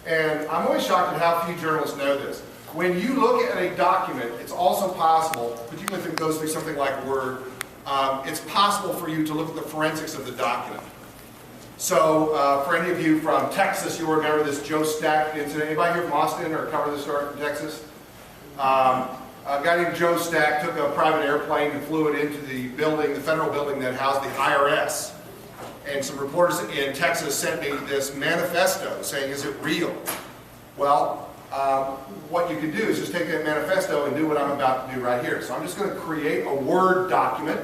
And I'm always shocked at how few journalists know this. When you look at a document, it's also possible, particularly if it goes through something like Word, it's possible for you to look at the forensics of the document. So, for any of you from Texas, you'll remember this Joe Stack incident. Anybody here from Austin or cover this story from Texas? A guy named Joe Stack took a private airplane and flew it into the building, the federal building that housed the IRS. And some reporters in Texas sent me this manifesto saying, is it real? Well, what you can do is just take that manifesto and do what I'm about to do right here. So I'm just going to create a Word document.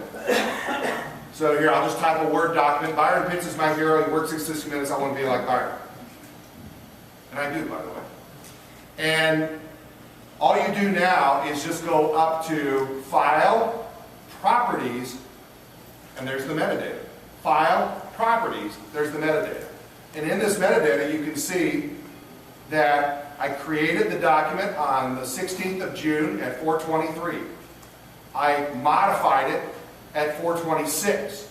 So here, I'll just type a Word document. Byron Pitts is my hero. He works in 60 minutes. I want to be like Byron. And I do, by the way. And all you do now is just go up to File, Properties, and there's the metadata. File, Properties, there's the metadata. And in this metadata, you can see that I created the document on the 16th of June at 4:23. I modified it at 4:26.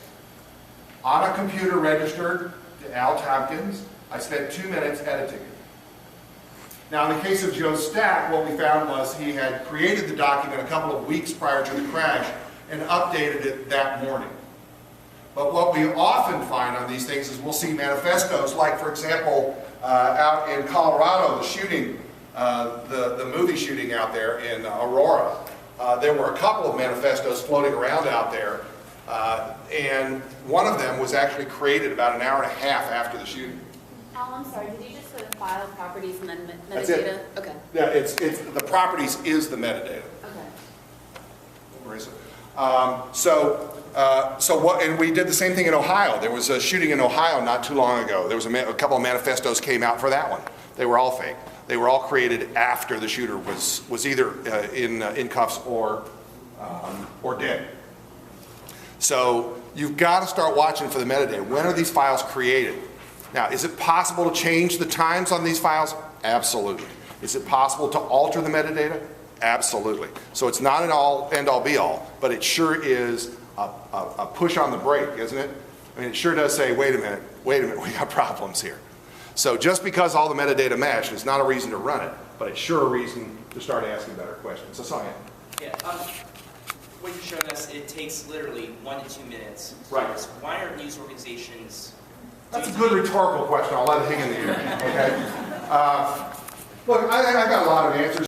On a computer registered to Al Tompkins, I spent 2 minutes editing it. Now, in the case of Joe Stack, what we found was he had created the document a couple of weeks prior to the crash and updated it that morning. But what we often find on these things is we'll see manifestos, like, for example, out in Colorado, the shooting, the movie shooting out there in Aurora. There were a couple of manifestos floating around out there, and one of them was actually created about an hour and a half after the shooting. I'm sorry, did you just go to File, Properties, and then metadata? That's it. Okay. Yeah, it's the properties is the metadata. Okay. Where is it? And we did the same thing in Ohio. There was a shooting in Ohio not too long ago. There was a couple of manifestos came out for that one. They were all fake. They were all created after the shooter was either in cuffs or dead. So you've got to start watching for the metadata. When are these files created? Now, is it possible to change the times on these files? Absolutely. Is it possible to alter the metadata? Absolutely. So it's not an end-all be-all, but it sure is a push on the brake, isn't it? I mean, it sure does say, wait a minute, we got problems here. So just because all the metadata matched is not a reason to run it, but it's sure a reason to start asking better questions. So, Sonia. Yeah, what you're showing us, it takes literally 1 to 2 minutes. Right. Why aren't news organizations... That's a good rhetorical question. I'll let it hang in the air, okay? Look, I got a lot of answers.